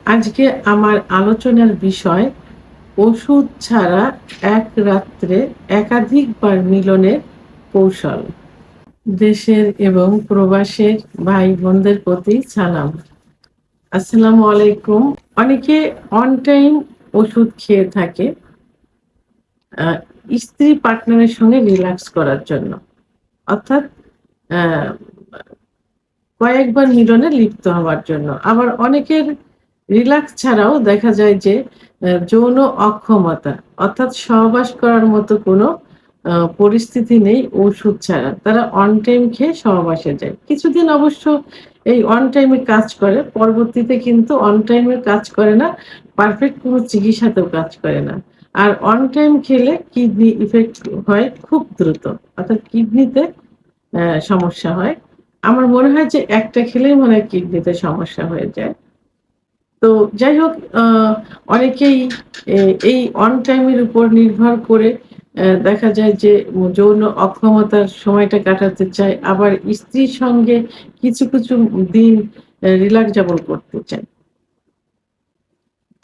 আজকে আমার আলোচনার বিষয় ওষুধ ছাড়া এক রাত্রে একাধিকবার মিলনের কৌশল। দেশের এবং প্রবাসের ভাই বোনদের প্রতি সালাম। আসসালামু আলাইকুম। অনেকে অন টাইম ওষুধ খেয়ে থাকে স্ত্রী পার্টনারের সঙ্গে রিল্যাক্স করার জন্য। অর্থাৎ আ কয়েকবার মিলনে লিপ্ত হওয়ার জন্য। আবার অনেকের রিল্যাক্স ছাড়াও দেখা যায় যে যৌন অক্ষমতা অর্থাৎ সহবাস করার মতো কোনো পরিস্থিতি নেই ওষুধ ছাড়া। তারা অন টাইম খেয়ে সহবাসে যায়। কিছুদিন অবশ্য এই অন টাইম এ কাজ করে। পরবর্তীতে কিন্তু অন টাইম এ কাজ করে না। পারফেক্ট কোনো চিকিৎসাতেও কাজ করে না। আর অন টাইম খেলে কিডনি ইফেক্ট হয় খুব দ্রুত। অর্থাৎ কিডনিতে সমস্যা হয়। আমার মনে হয় যে একটা খেলেই মনে হয় কিডনিতে সমস্যা হয়ে যায়। তো যাই হোক অনেকেই এ এই অন টাইম এর উপর নির্ভর করে দেখা যায় যে যৌন অক্ষমতার সময়টা কাটাতে চায়। আবার স্ত্রীর সঙ্গে কিছু দিন রিল্যাক্স যাপন করতে চায়।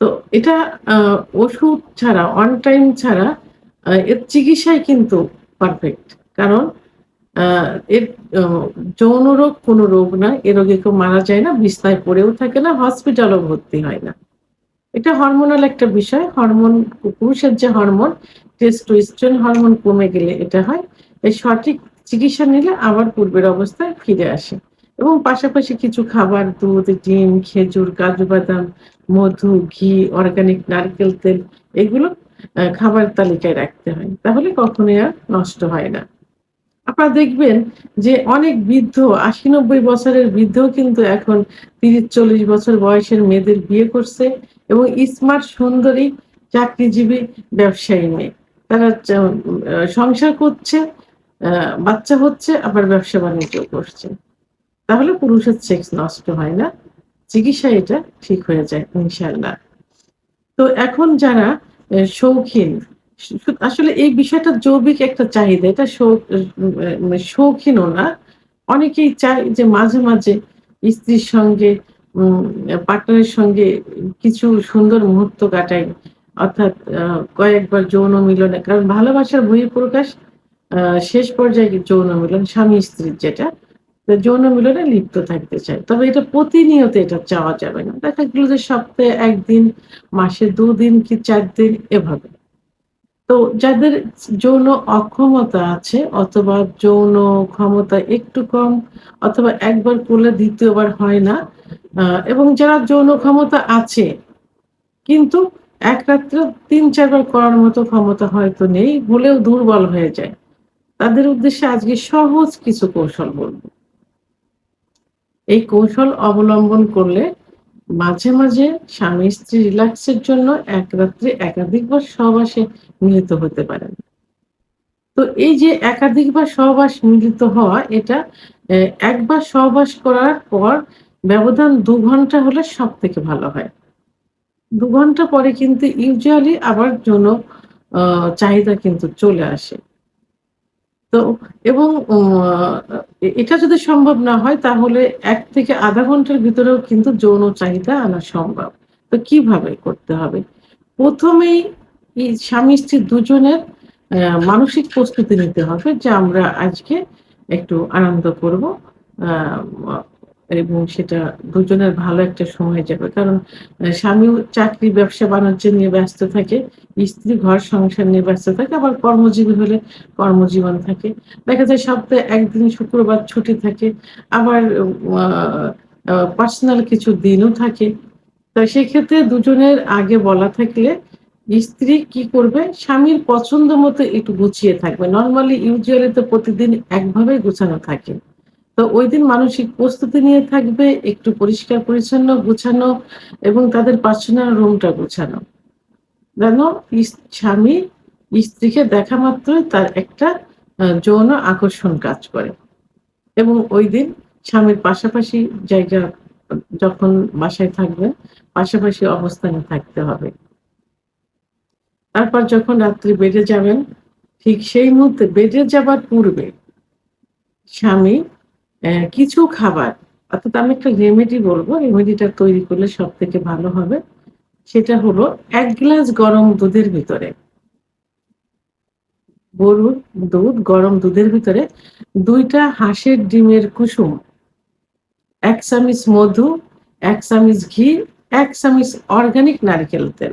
তো এটা আ ওষুধ ছাড়া অন টাইম ছাড়া এর চিকিৎসাই কিন্তু পারফেক্ট। কারণ আ এর অ যৌন রোগ কোনো রোগ না। এ রোগে কেউ মারা যায় না, বিছনায় পড়েও থাকে না, হসপিটালেও ভর্তি হয় না। এটা হরমোনাল একটা বিষয়। পুরুষের যে হরমোন টেস্টোস্টেরন হরমোন কমে গেলে এটা হয়। এই সঠিক চিকিৎসা নিলে আবার পূর্বের অবস্থায় ফিরে আসে। এবং পাশাপাশি কিছু খাবার দুধ, ডিম, খেজুর, কাজু বাদাম, মধু, ঘি, অর্গানিক নারকেল তেল এগুলো খাবারের তালিকায় রাখতে হয়। তাহলে কখনোই আর নষ্ট হয় না। আপনারা দেখবেন যে অনেক বৃদ্ধ ৮০-৯০ বছরের বৃদ্ধও কিন্তু এখন ৩০-৪০ বছর বয়সের মেয়েদের বিয়ে করছে এবং স্মার্ট সুন্দরী চাকরিজীবী ব্যবসায়ী মেয়ে। তারা সংসার করছে, আ বাচ্চা হচ্ছে আবার ব্যবসা-বাণিজ্য করছে। তাহলে পুরুষের সেক্স নষ্ট হয় না। চিকিৎসায় এটা ঠিক হয়ে যায় ইনশাআল্লাহ। তো এখন যারা শৌখিন, আসলে এই বিষয়টা জৈবিক একটা চাহিদা। এটা শৌখিনও না। অনেকেই চায় যে মাঝে মাঝে স্ত্রীর সঙ্গে উম পার্টনারের সঙ্গে কিছু সুন্দর মুহূর্ত কাটাই। অর্থাৎ কয়েকবার যৌন মিলনে কারণ ভালোবাসার বহিঃপ্রকাশ আ শেষ পর্যায়ে যৌন মিলন স্বামী-স্ত্রীর যেটা। তো যৌন মিলনে লিপ্ত থাকতে চায়। তবে এটা প্রতিনিয়ত এটা চাওয়া যাবে না। দেখা গেল যে সপ্তাহে ১ দিন, মাসে ২ দিন কি ৪ দিন এভাবে। তো যাদের যৌন অক্ষমতা আছে অথবা যৌন ক্ষমতা একটু কম অথবা একবার করলে দ্বিতীয়বার হয় না এবং যারা যৌন ক্ষমতা আছে কিন্তু এক রাত্রে ৩-৪ বার করার মতো ক্ষমতা হয়তো নেই, হলেও দুর্বল হয়ে যায়। তাদের উদ্দেশ্যে আজকে সহজ কিছু কৌশল বলব। এই কৌশল অবলম্বন করলে মাঝে মাঝে স্বামী-স্ত্রী রিল্যাক্স এর জন্য এক রাত্রে একাধিকবার সহবাসে মিলিত হতে পারেন। তো এই যে একাধিকবার সহবাস মিলিত হওয়া এটা এ একবার সহবাস করার পর ব্যবধান ২ ঘন্টা হলে সবথেকে ভালো হয়। ২ ঘন্টা পরে কিন্তু ইউজুয়ালি আবার যৌন আ চাহিদা কিন্তু চলে আসে। তো এবং এটা যদি সম্ভব না হয় তাহলে ১ থেকে ০.৫ ঘন্টার ভিতরেও কিন্তু যৌন চাহিদা আনা সম্ভব। তো কিভাবে করতে হবে? ১ম এই স্বামী-স্ত্রী দুজনের মানসিক প্রস্তুতি নিতে হবে যে আমরা আজকে একটু আনন্দ করব। আ ম এবং সেটা দুজনের ভালো একটা সময় যাবে। কারণ স্বামীও চাকরি, ব্যবসা-বাণিজ্য নিয়ে ব্যস্ত থাকে। স্ত্রী ঘর সংসার নিয়ে ব্যস্ত থাকে। আবার কর্মজীবী হলে কর্মজীবন থাকে। দেখা যায় সপ্তাহে ১ দিন শুক্রবার ছুটি থাকে। আবার আ পার্সোনাল কিছু দিনও থাকে। তো সেক্ষেত্রে দুজনের আগে বলা থাকলে স্ত্রী কি করবে? স্বামীর পছন্দ মতো একটু গুছিয়ে থাকবে। নরমালি ইউজুয়ালি তো প্রতিদিন একভাবে গুছানো থাকে। তো ঐদিন মানসিক প্রস্তুতি নিয়ে থাকবে, একটু পরিষ্কার পরিচ্ছন্ন গুছানো এবং তাদের পার্সোনাল রুমটা গুছানো। যেন স্বামী স্ত্রীকে দেখা মাত্রই তার একটা যৌন আকর্ষণ কাজ করে এবং ঐদিন স্বামীর পাশাপাশি জায়গা যখন বাসায় থাকবেন, পাশাপাশি অবস্থানে থাকতে হবে। তারপর যখন রাত্রে বেডে যাবেন, ঠিক সেই মুহূর্তে বেডে যাবার পূর্বে স্বামী কিছু খাবার অর্থাৎ আমি একটা রেমেডি বলবো, রেমেডিটা তৈরি করলে সবথেকে ভালো হবে। সেটা হলো ১ গ্লাস গরম দুধের ভিতরে, গরুর দুধ, গরম দুধের ভিতরে ২ টা হাঁসের ডিমের কুসুম, ১ চামচ মধু, ১ চামচ ঘি, ১ চামচ অর্গানিক নারিকেল তেল।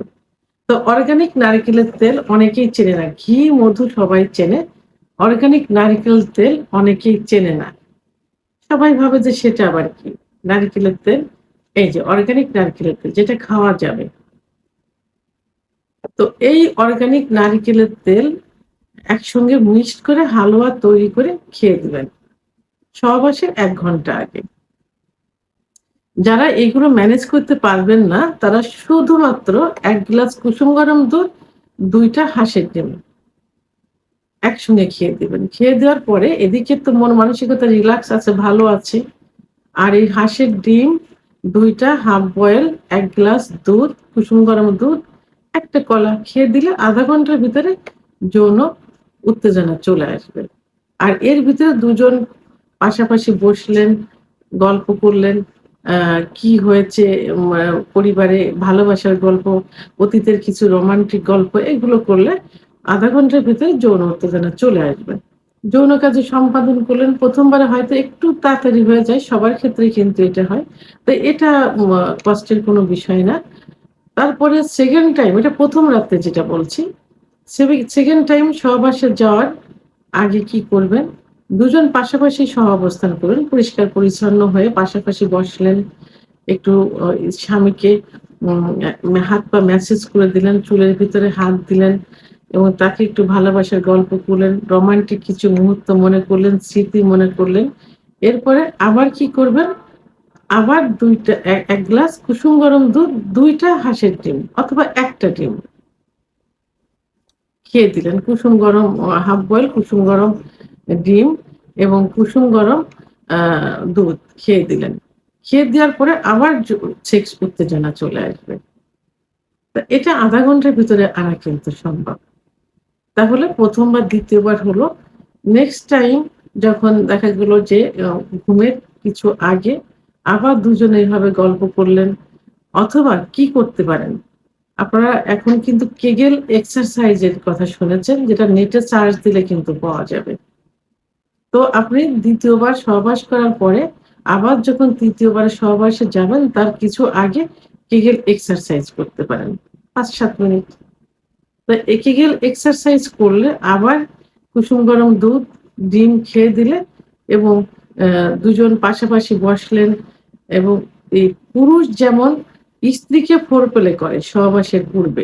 তো অর্গানিক নারিকেলের তেল অনেকেই চেনে না। ঘি, মধু সবাই চেনে। অর্গানিক নারিকেল তেল অনেকেই চেনে না। সবাই ভাবে যে সেটা আবার কি? নারিকেলের তেল, এই যে অর্গানিক নারিকেলের তেল যেটা খাওয়া যাবে। তো এই অর্গানিক নারিকেলের তেল একসঙ্গে মিক্সড করে হালুয়া তৈরি করে খেয়ে দিবেন। সহবাসের ১ ঘন্টা আগে। যারা এগুলো ম্যানেজ করতে পারবেন না, তারা শুধুমাত্র ১ গ্লাস কুসুম গরম দুধ, ২ টা হাঁসের ডিম একসঙ্গে খেয়ে দিবেন। খেয়ে দেওয়ার পরে এদিকে তো মন মানসিকতা রিল্যাক্স আছে, ভালো আছি। আর এই হাঁসের ডিম ২ টা হাফ বয়েল, ১ গ্লাস দুধ, কুসুম গরম দুধ, ১ টা কলা খেয়ে দিলে ০.৫ ঘন্টার ভিতরে যৌন উত্তেজনা চলে আসবে। আর এর ভিতরে দুজন পাশাপাশি বসলেন, গল্প করলেন, আ কি হয়েছে পরিবারে, ভালোবাসার গল্প, অতীতের কিছু রোমান্টিক গল্প এগুলো করলে ০.৫ ঘন্টার ভেতরে যৌন উত্তেজনা চলে আসবে। যৌন কাজে সম্পাদন করলেন ১ম বারে হয়তো একটু তাড়াতাড়ি হয়ে যায়, সবার ক্ষেত্রেই কিন্তু এটা হয়। তো এটা কষ্টের কোনো বিষয় না। তারপরে 2nd টাইম, এটা ১ম রাত্রে যেটা বলছি। 2nd টাইম সহবাসে যাওয়ার আগে কি করবেন? দুজন পাশাপাশি সহাবস্থান করুন। পরিষ্কার পরিচ্ছন্ন হয়ে পাশাপাশি বসলেন। একটু স্বামীকে হাত পা ম্যাসেজ করে দিলেন, চুলের ভিতরে হাত দিলেন এবং তাকে একটু ভালোবাসার গল্প করলেন। রোমান্টিক কিছু মুহূর্ত মনে করলেন, স্মৃতি মনে করলেন। এরপরে আবার কি করবেন? আবার ২ টা ১ গ্লাস কুসুম গরম দুধ, ২ টা হাঁসের ডিম অথবা ১ টা ডিম খেয়ে দিলেন। কুসুম গরম হাফ বয়েল কুসুম গরম ডিম এবং কুসুম গরম আ দুধ খেয়ে দিলেন। খেয়ে দেওয়ার পরে আবার সেক্স উত্তেজনা চলে আসবে। তো এটা ০.৫ ঘন্টার ভিতরে আনা কিন্তু সম্ভব। তাহলে ১ম বার ২য় বার হলো। নেক্সট টাইম যখন দেখা গেল যে ঘুমের কিছু আগে আবার দুজনে এভাবে গল্প করলেন, অথবা কি করতে পারেন? আপনারা এখন কিন্তু কেগেল এক্সারসাইজ এর কথা শুনেছেন, যেটা নেটে সার্চ দিলে কিন্তু পাওয়া যাবে। তো আপনি ২য় বার সহবাস করার পরে আবার যখন ৩য় বারে সহবাসে যাবেন তার কিছু আগে কেগেল এক্সারসাইজ করতে পারেন। ৫-৭ মিনিট। তো এই কেগেল এক্সারসাইজ করলে আবার কুসুম গরম দুধ, ডিম খেয়ে দিলে এবং দুজন পাশাপাশি বসলেন এবং এই পুরুষ যেমন স্ত্রীকে ফোরপ্লে করে সহবাসের পূর্বে,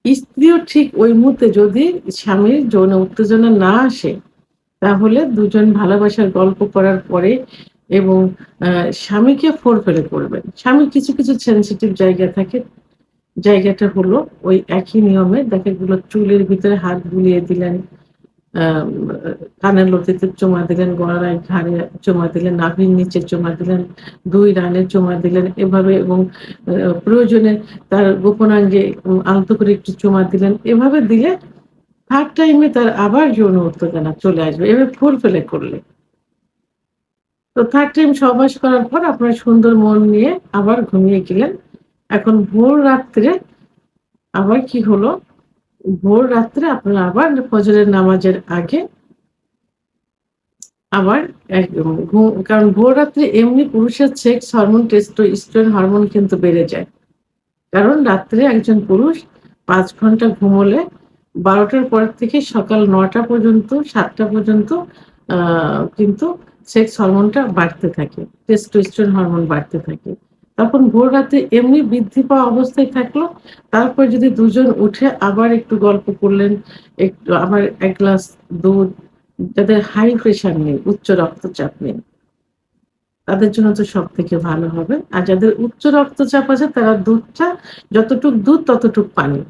স্ত্রীও ঠিক ওই মুহূর্তে যদি স্বামীর যৌন উত্তেজনা না আসে, তাহলে দুজন ভালোবাসার গল্প করার পরে এবং আ স্বামীকে ফোরপ্লে করবেন। স্বামীর কিছু, কিছু সেনসিটিভ জায়গা থাকে। জায়গাটা হলো ওই একই নিয়মে দেখা গেল চুলের ভিতরে হাত বুলিয়ে দিলেন, আম কানের লতিতে চুমা দিলেন, গলায় ঘাড়ে চুমা দিলেন, নাভির নিচে চুমা দিলেন, ২ রানে চুমা দিলেন এভাবে এবং প্রয়োজনে তার গোপনাঙ্গে আলতো করে একটু চুমা দিলেন। এভাবে দিলে 3rd টাইমে তার আবার যৌন উত্তেজনা চলে আসবে। এভাবে ফুলফিল করলে। তো 3rd টাইম সহবাস করার পর আপনারা সুন্দর মন নিয়ে আবার ঘুমিয়ে গেলেন। এখন ভোর রাত্রে আবার কি হলো? ভোর রাত্রে আপনারা আবার ফজরের নামাজের আগে আবার কারণ ভোর রাত্রে এমনি পুরুষের সেক্স হরমোন টেস্টোস্টেরন হরমোন কিন্তু বেড়ে যায়। কারণ রাত্রে একজন পুরুষ ৫ ঘন্টা ঘুমোলে ১২ টার পর থেকে সকাল ৯ টা পর্যন্ত ৭ টা পর্যন্ত আ কিন্তু সেক্স হরমোনটা বাড়তে থাকে। টেস্টোস্টেরন হরমোন বাড়তে থাকে। তখন ভোর রাতে এমনি বৃদ্ধি পাওয়া অবস্থায় থাকলো। তারপর যদি দুজন উঠে আবার একটু গল্প করলেন, একটু আবার ১ গ্লাস দুধ, যাদের হাই প্রেশার নেই, উচ্চ রক্তচাপ নেই, তাদের জন্য তো সবথেকে ভালো হবে। আর যাদের উচ্চ রক্তচাপ আছে তারা দুধটা যতটুক দুধ ততটুক পানি।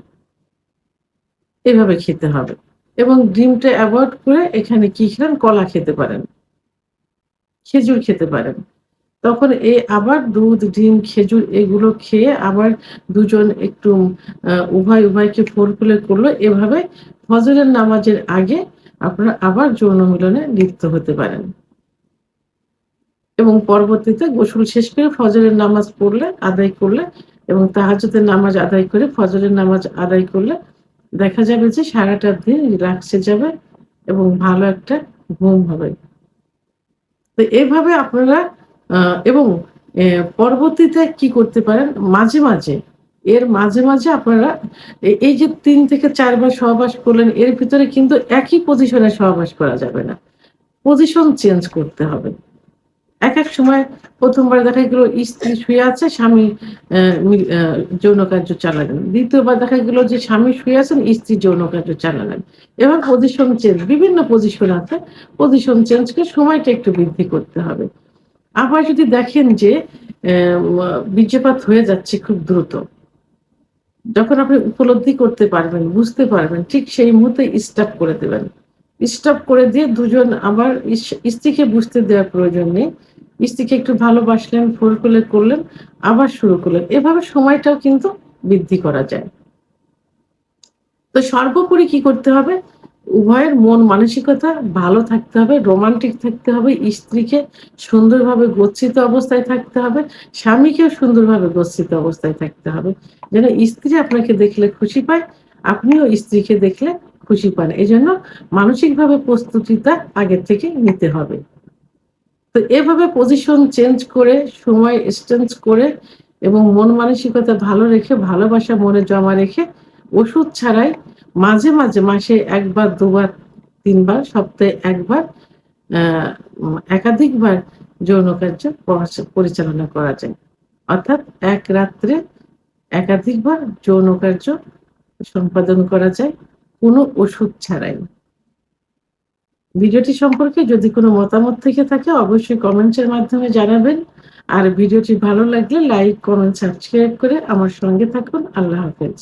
এভাবে খেতে হবে। এবং ডিমটা এভয়েড করে এখানে কি খেলেন? কলা খেতে পারেন, খেজুর খেতে পারেন। তখন আবার দুধ, ডিম, খেজুর এগুলো খেয়ে আবার দুজন একটু উভয়কে ফোরপ্লে করলো। এভাবে ফজরের নামাজের আগে আপনারা আবার যৌন মিলনে লিপ্ত হতে পারেন। এবং পরবর্তীতে গোসল শেষ করে ফজরের নামাজ পড়লে, আদায় করলে এবং তাহাজ্জুদের নামাজ আদায় করে ফজরের নামাজ আদায় করলে দেখা যাবে যে সারাটা দিন রিল্যাক্সে যাবে এবং ভালো একটা ঘুম হবে। তো এভাবে আপনারা আ এবং পরবর্তীতে কি করতে পারেন, মাঝে, মাঝে এর মাঝে, মাঝে আপনারা এই যে ৩ থেকে ৪ বার সহবাস করলেন, এর ভিতরে কিন্তু একই পজিশনে সহবাস করা যাবে না। পজিশন চেঞ্জ করতে হবে। একেক সময় ১ম বার দেখা গেল স্ত্রী শুয়ে আছে, স্বামী অ্যা মি অ্যা যৌন কার্য চালালেন। ২য় বার দেখা গেল যে স্বামী শুয়ে আছেন, স্ত্রী যৌন কার্য চালালেন। এবার পজিশন চেঞ্জ, বিভিন্ন পজিশন আছে। পজিশন চেঞ্জ করে সময়টা একটু বৃদ্ধি করতে হবে। আবার যদি দেখেন যে বীর্যপাত হয়ে যাচ্ছে খুব দ্রুত, যখন আপনি উপলব্ধি করতে পারবেন, বুঝতে পারবেন, ঠিক সেই মুহূর্তে স্টপ করে দেবেন। স্টপ করে দিয়ে দুজন আবার স্ত্রীকে বুঝতে দেওয়ার প্রয়োজন নেই। স্ত্রীকে একটু ভালোবাসলেন, কোলে করলেন, আবার শুরু করলেন। এভাবে সময়টাও কিন্তু বৃদ্ধি করা যায়। তো সর্বোপরি কি করতে হবে? উভয়ের মন মানসিকতা ভালো থাকতে হবে, রোমান্টিক থাকতে হবে, স্ত্রীকে সুন্দরভাবে গচ্ছিত অবস্থায় থাকতে হবে, স্বামীকেও সুন্দরভাবে গচ্ছিত অবস্থায় থাকতে হবে। যেন স্ত্রী আপনাকে দেখলে খুশি পায়, আপনিও স্ত্রীকে দেখলে খুশি পান। এজন্য মানসিকভাবে প্রস্তুতিটা আগের থেকে নিতে হবে। তো এভাবে পজিশন চেঞ্জ করে, সময় এক্সচেঞ্জ করে এবং মন মানসিকতা ভালো রেখে, ভালোবাসা মনে জমা রেখে, ওষুধ ছাড়াই মাঝে, মাঝে মাসে ১ বার, ২ বার, ৩ বার, সপ্তাহে ১ বার আ একাধিকবার যৌন কার্য পরিচালনা করা যায়। অর্থাৎ এক রাত্রে একাধিকবার যৌন কার্য সম্পাদন করা যায় কোনো ওষুধ ছাড়াই। ভিডিওটি সম্পর্কে যদি কোনো মতামত থেকে থাকে অবশ্যই কমেন্টস এর মাধ্যমে জানাবেন। আর ভিডিওটি ভালো লাগলে লাইক, কমেন্ট, সাবস্ক্রাইব করে আমার সঙ্গে থাকুন। আল্লাহ হাফেজ।